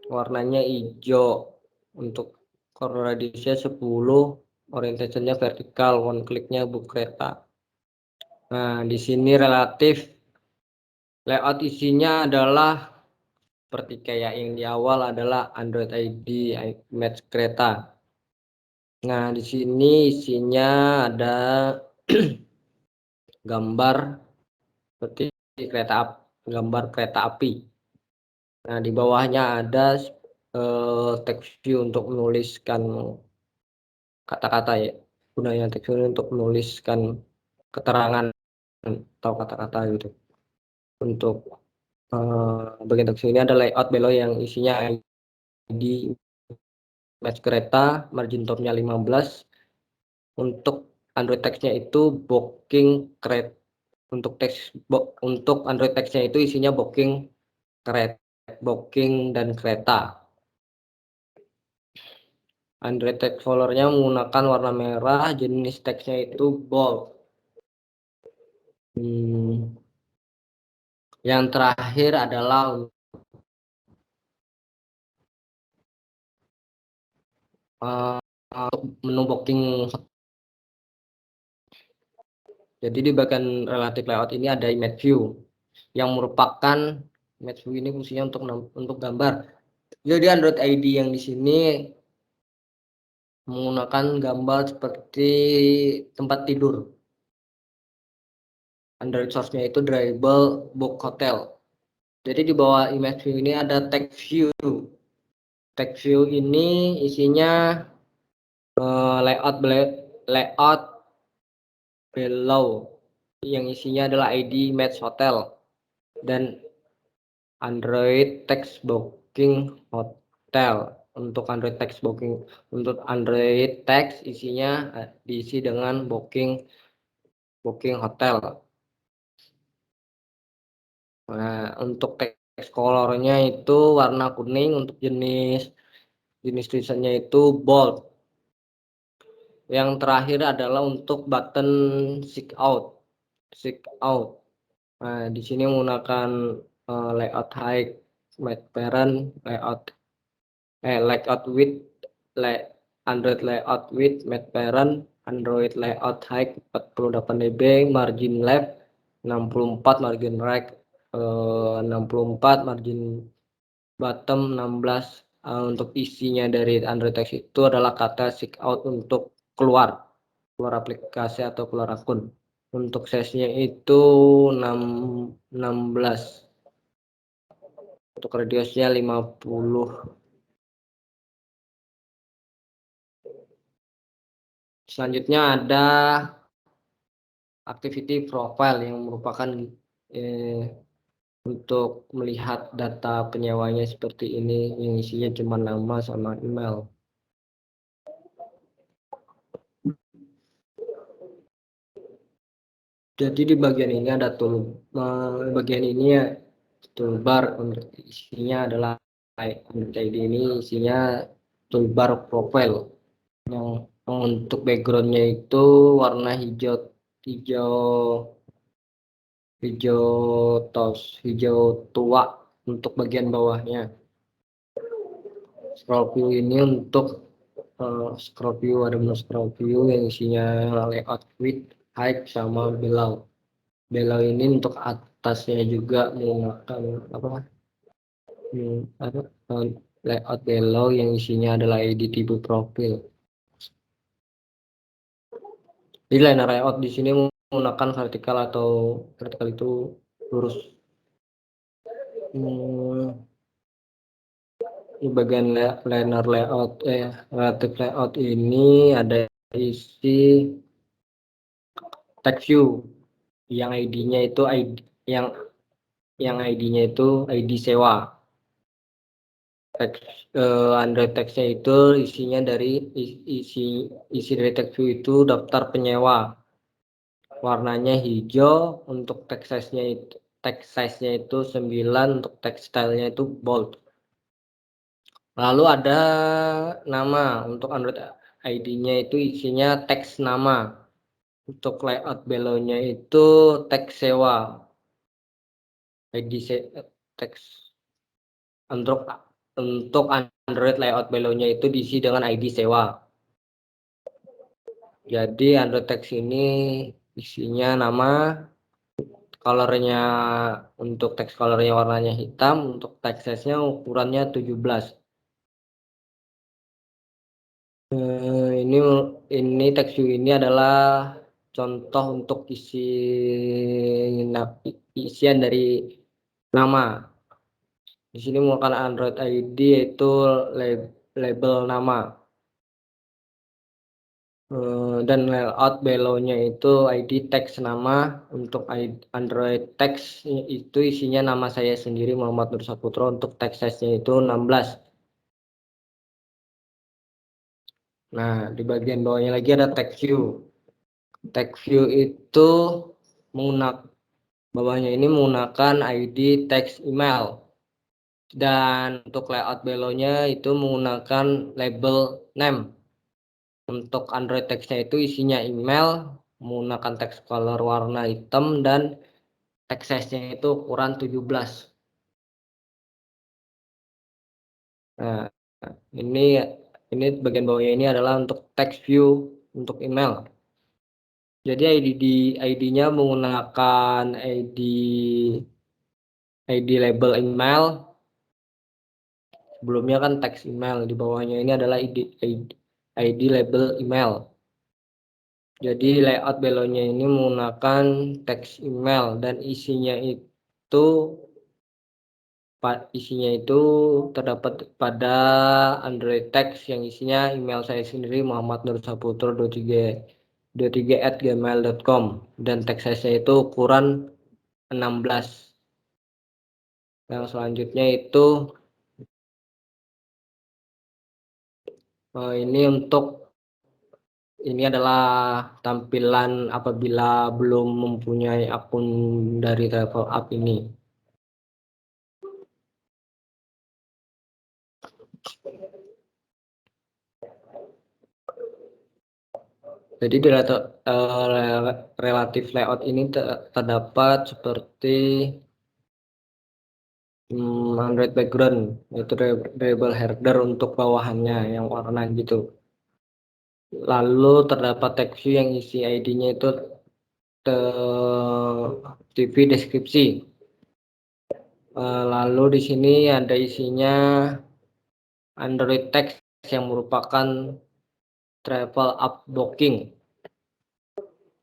warnanya hijau. Untuk corner radiusnya 10, orientasinya vertikal, one click-nya book kereta. Nah, di sini relatif layout isinya adalah seperti kayak yang di awal, adalah Android ID match kereta. Nah, di sini isinya ada gambar seperti gambar kereta api. Nah, di bawahnya ada text view untuk menuliskan kata-kata ya. Gunanya text view untuk menuliskan keterangan atau kata-kata gitu. Untuk bagian text view ini ada layout below yang isinya ID match kereta, margin topnya 15. Untuk Android text-nya itu booking kereta. Untuk Android text-nya itu isinya booking kereta, booking dan kereta. Android text color-nya menggunakan warna merah, jenis teksnya itu bold. Yang terakhir adalah untuk menu booking. Jadi di bagian relative layout ini ada image view yang merupakan image view ini fungsinya untuk gambar. Jadi Android ID yang di sini menggunakan gambar seperti tempat tidur. Android source-nya itu drivable book hotel. Jadi di bawah image view ini ada text view. Text view ini isinya layout below yang isinya adalah ID match hotel dan Android text booking hotel. Untuk Android text booking, untuk Android text isinya diisi dengan booking hotel. Nah, untuk text colornya itu warna kuning, untuk jenis tulisannya itu bold. Yang terakhir adalah untuk button sign out. Nah, di sini menggunakan layout height, matte parent, layout width, Android layout width, matte parent, Android layout height 48 dB, margin left 64, margin right 64, margin bottom 16. Untuk isinya dari Android text itu adalah kata sign out untuk keluar aplikasi atau keluar akun. Untuk size-nya itu 16. Untuk radiusnya 50. Selanjutnya ada activity profile yang merupakan untuk melihat data penyewanya seperti ini yang isinya cuma nama sama email. Jadi di bagian ini ada bagian ini ya toolbar. Isinya adalah ID ini isinya toolbar profile yang untuk backgroundnya itu warna hijau hijau tua. Untuk bagian bawahnya scroll view ini untuk scroll view, ada menu scroll view yang isinya layout width, height sama below ini untuk atasnya juga menggunakan layout below yang isinya adalah edit tipe profil. Jadi liner layout di sini menggunakan vertikal itu lurus. Di bagian liner layout relative layout ini ada isi text view yang ID-nya itu ID sewa. Android text-nya itu isinya dari isi dari text view itu daftar penyewa. Warnanya hijau. Untuk text size-nya itu 9, untuk text style-nya itu bold. Lalu ada nama. Untuk Android ID-nya itu isinya teks nama. Untuk layout below-nya itu teks sewa. ID teks untuk Android layout below-nya itu diisi dengan ID sewa. Jadi Android text ini isinya nama, colornya untuk text colornya warnanya hitam, untuk text size-nya ukurannya 17. Ini text view ini adalah contoh untuk isian dari nama. Di sini menggunakan Android ID yaitu label nama. Dan layout below-nya itu ID text nama. Untuk Android text itu isinya nama saya sendiri Muhammad Nur Saputra. Untuk text size-nya itu 16. Nah, di bagian bawahnya lagi ada text view. Text view itu bawahnya ini menggunakan ID text email. Dan untuk layout below-nya itu menggunakan label name. Untuk Android text-nya itu isinya email, menggunakan text color warna hitam, dan text size-nya itu ukuran 17. Nah, ini bagian bawahnya ini adalah untuk text view untuk email. Jadi ID-nya menggunakan ID label email. Sebelumnya kan text email, di bawahnya ini adalah ID label email. Jadi layout below-nya ini menggunakan text email dan isinya itu terdapat pada Android text yang isinya email saya sendiri Muhammad Nur Saputra 23@gmail.com, dan text size-nya itu ukuran 16. Yang selanjutnya itu ini adalah tampilan apabila belum mempunyai akun dari Travel App ini. Jadi di relatif layout ini terdapat seperti Android background, yaitu label header untuk bawahannya yang warna gitu. Lalu terdapat text view yang isi ID-nya itu TV deskripsi. Lalu di sini ada isinya Android text yang merupakan travel app booking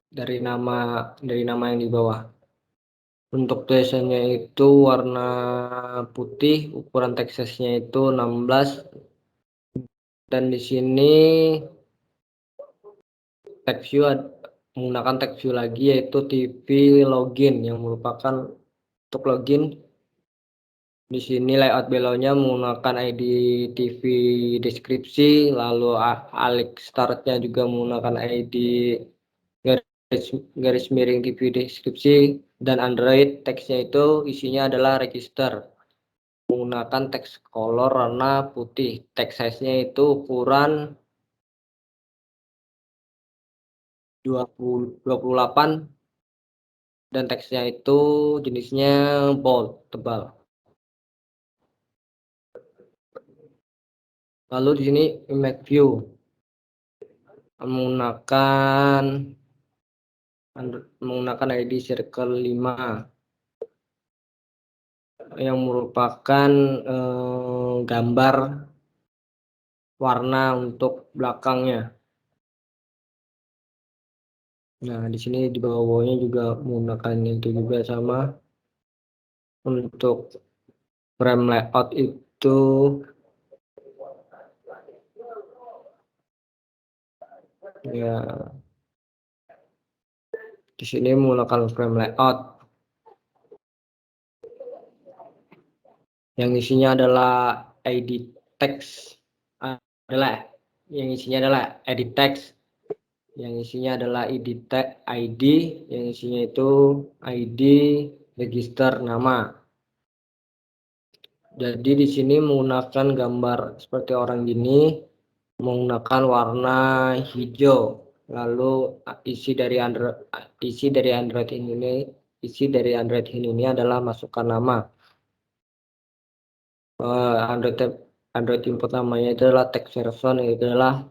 dari nama yang di bawah. Untuk tulisannya itu warna putih, ukuran text size-nya itu 16, dan di sini text view menggunakan text view lagi yaitu TV login yang merupakan untuk login. Di sini layout below-nya menggunakan ID TV deskripsi, lalu Alex start-nya juga menggunakan ID garis miring TV deskripsi, dan Android text-nya itu isinya adalah register menggunakan teks color warna putih. Text size-nya itu ukuran 28, dan teksnya itu jenisnya bold, tebal. Lalu di sini image view menggunakan ID circle 5 yang merupakan gambar warna untuk belakangnya. Nah, di sini di bawah-bawahnya juga menggunakan itu juga sama. Untuk frame layout itu ya di sini menggunakan frame layout yang isinya adalah ID text yang isinya adalah edit text, yang isinya adalah ID, yang isinya itu ID register nama. Jadi di sini menggunakan gambar seperti orang gini, menggunakan warna hijau. Lalu isi dari Android ini adalah masukkan nama. Android input namanya itu adalah text person, itu adalah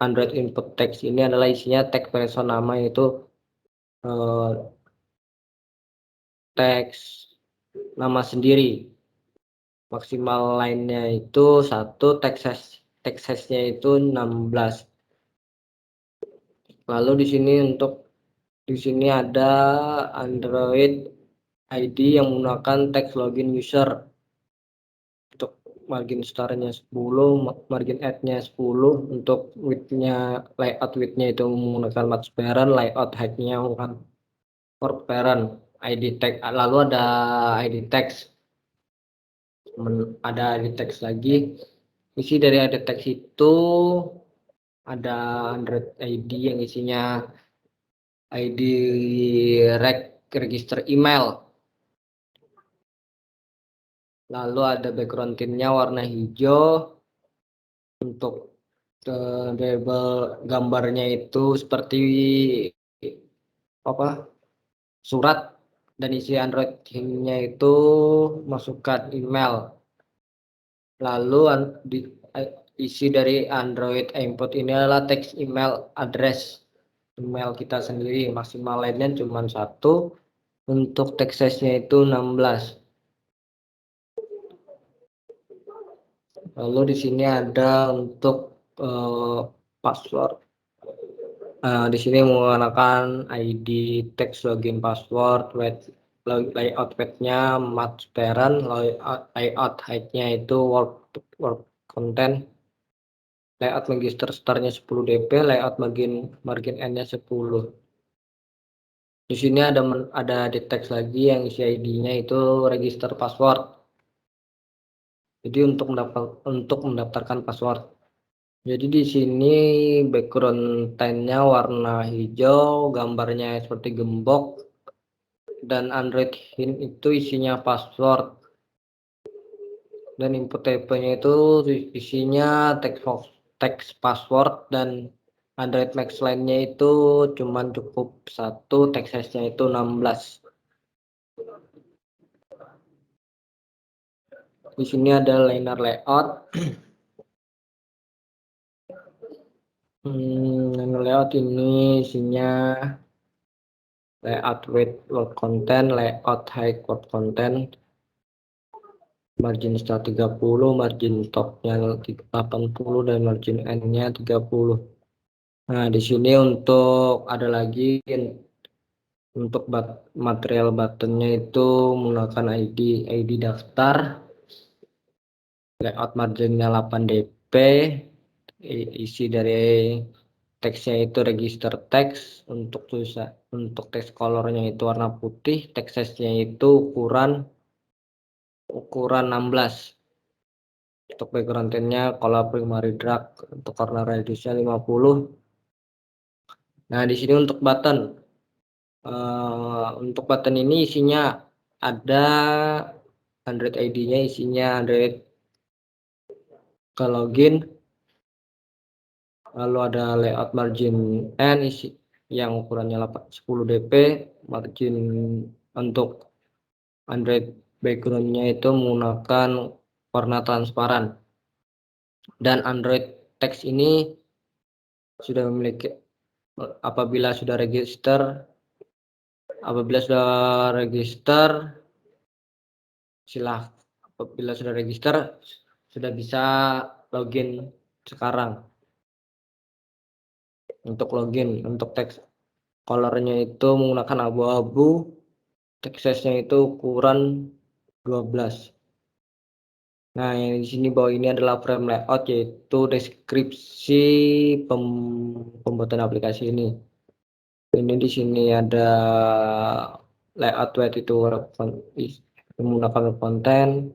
Android input text ini adalah isinya text person nama, yaitu teks nama sendiri. Maksimal line-nya itu 1, text size-nya itu 16. Lalu di sini ada Android ID yang menggunakan teks login user. Untuk margin startnya 10, margin add-nya 10, untuk width-nya, layout width-nya itu menggunakan match parent, layout height-nya menggunakan for parent, ID tag, lalu ada ID text, ada ID text lagi. Isi dari ID text itu ada Android ID yang isinya ID register email, lalu ada background theme-nya warna hijau. Untuk label gambarnya itu seperti apa, surat, dan isi Android-nya itu masukkan email. Lalu isi dari Android input ini adalah teks email address email kita sendiri, maksimal lainnya cuma 1. Untuk text size-nya itu 16. Lalu di sini ada untuk password. Di sini menggunakan ID text login password, layout width-nya match parent, layout height-nya itu work content, layout register start-nya 10 dp, layout margin n-nya 10. Di sini ada di teks lagi yang isi ID-nya itu register password. Jadi untuk mendaftarkan password. Jadi di sini background tag-nya warna hijau, gambarnya seperti gembok, dan Android hint itu isinya password. Dan input type-nya itu isinya teks password, dan Android Max line-nya itu cuman cukup 1, text size-nya itu 16. Di sini ada liner layout. Liner layout ini isinya layout width word content, layout height word content, margin start 30, margin top-nya 80, dan margin n-nya 30. Nah, di sini untuk ada lagi untuk material buttonnya itu menggunakan ID daftar, layout marginnya 8 dp, isi dari teksnya itu register teks, untuk tulisan, untuk teks colornya itu warna putih, teks size-nya itu ukuran 16. Untuk background tint-nya color primary dark, untuk corner radius-nya 50. Nah, di sini untuk button. Untuk button ini isinya ada Android ID-nya, isinya Android ke login, lalu ada layout margin N yang ukurannya 10 dp, margin untuk Android background-nya itu menggunakan warna transparan, dan Android text ini sudah memiliki apabila sudah register apabila sudah register sudah bisa login sekarang. Untuk login, untuk teks colornya itu menggunakan abu-abu, text size-nya itu ukuran 12. Nah, yang di sini bawah ini adalah frame layout, yaitu deskripsi pembuatan aplikasi ini. Ini di sini ada layout web itu menggunakan web content,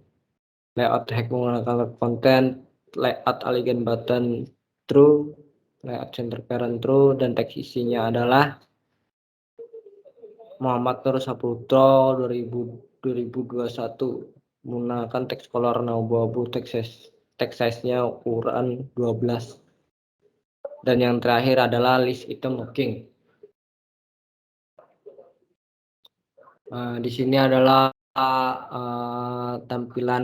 layout hack menggunakan web content, layout elegant button true, layout center parent true, dan teks isinya adalah Muhammad Nur Saputra 2021, menggunakan teks color abu-abu, text size-nya ukuran 12. Dan yang terakhir adalah list item booking. Di sini adalah tampilan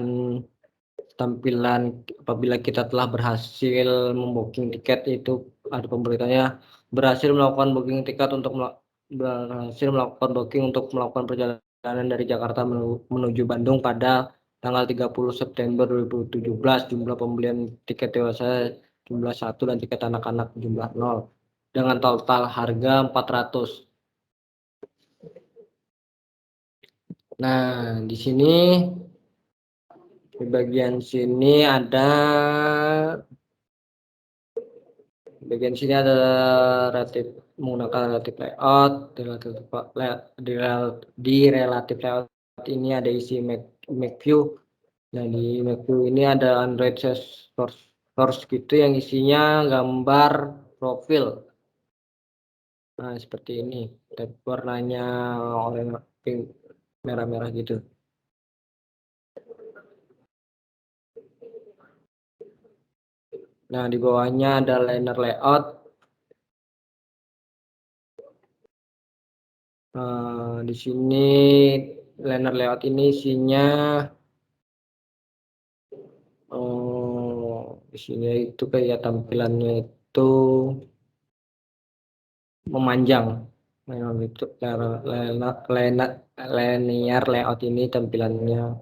apabila kita telah berhasil membooking tiket, itu ada pemberitahuannya berhasil melakukan booking tiket untuk melakukan perjalanan dari Jakarta menuju Bandung pada tanggal 30 September 2017. Jumlah pembelian tiket dewasa jumlah 1 dan tiket anak-anak jumlah 0 dengan total harga 400. Nah, di sini di bagian sini ada relatif menggunakan relative layout. Di relative layout ini ada isi Mac view. Nah, di Mac view ini ada Android source gitu yang isinya gambar profil. Nah, seperti ini. Warnanya oranye pink merah-merah gitu. Nah, di bawahnya ada liner layout. Di sini liner layout ini isinya isinya itu kayak tampilannya itu memanjang. Nah, itu linear layout ini tampilannya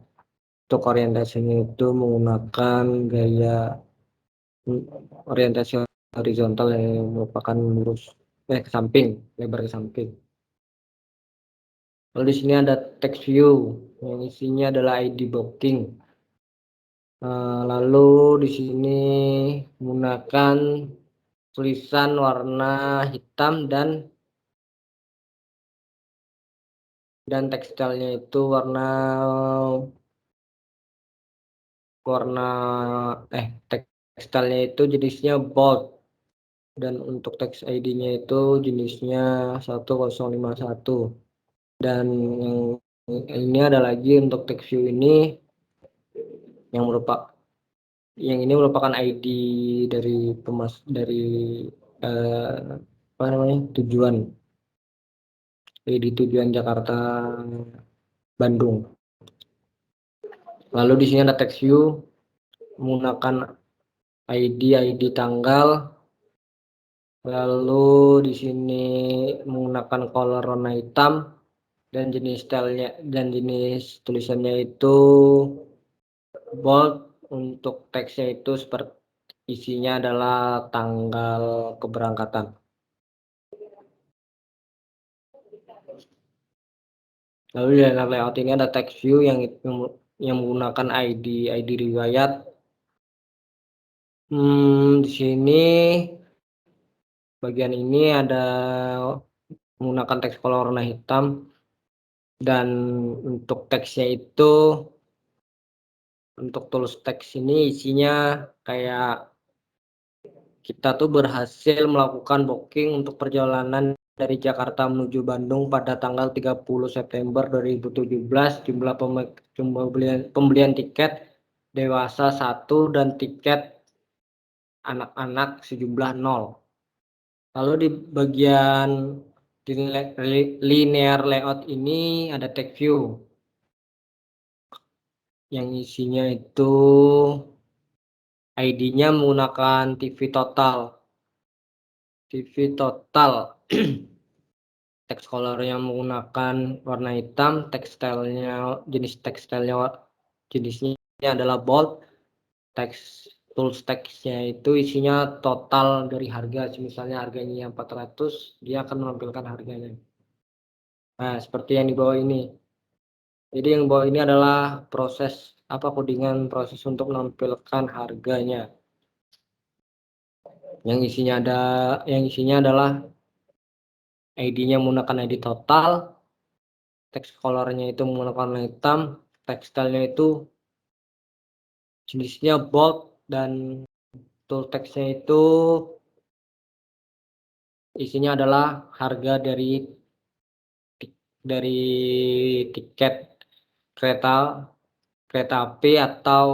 untuk orientasinya itu menggunakan gaya orientasi horizontal yang merupakan lurus ke samping, lebar ke samping. Lalu di sini ada text view yang isinya adalah ID booking. Lalu di sini menggunakan tulisan warna hitam dan tekstilnya itu warna tekstilnya itu jenisnya bold, dan untuk teks ID-nya itu jenisnya 1051. Dan yang ini ada lagi untuk text view ini yang merupakan ID dari apa namanya tujuan Jakarta Bandung. Lalu di sini ada text view menggunakan ID tanggal. Lalu di sini menggunakan color warna hitam dan jenis tulisannya itu bold. Untuk teksnya itu seperti isinya adalah tanggal keberangkatan. Lalu di dalam layout ini ada text view yang menggunakan ID riwayat. Di sini bagian ini ada menggunakan teks color warna hitam, dan untuk teksnya itu untuk tools teks ini isinya kayak kita tuh berhasil melakukan booking untuk perjalanan dari Jakarta menuju Bandung pada tanggal 30 September 2017. Jumlah pembelian tiket dewasa 1 dan tiket anak-anak sejumlah 0. Lalu di bagian linear layout ini ada text view yang isinya itu ID-nya menggunakan TV total. Text color yang menggunakan warna hitam, jenisnya adalah bold. Tools teksnya itu isinya total dari harga. Misalnya harganya 400, dia akan menampilkan harganya. Nah, seperti yang di bawah ini. Jadi yang di bawah ini adalah codingan proses untuk menampilkan harganya. Yang isinya adalah ID-nya menggunakan ID total, teks colornya itu menggunakan warna hitam, tekstilnya itu jenisnya bold, dan tool teksnya itu isinya adalah harga dari tiket kereta api atau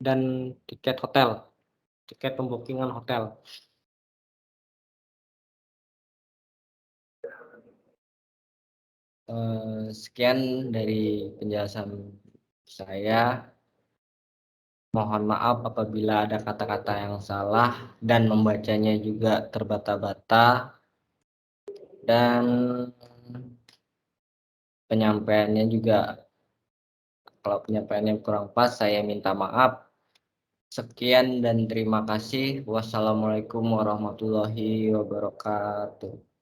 dan tiket pembookingan hotel. Sekian dari penjelasan saya. Mohon maaf apabila ada kata-kata yang salah dan membacanya juga terbata-bata, dan penyampaiannya juga kalau penyampaiannya kurang pas, saya minta maaf. Sekian dan terima kasih. Wassalamualaikum warahmatullahi wabarakatuh.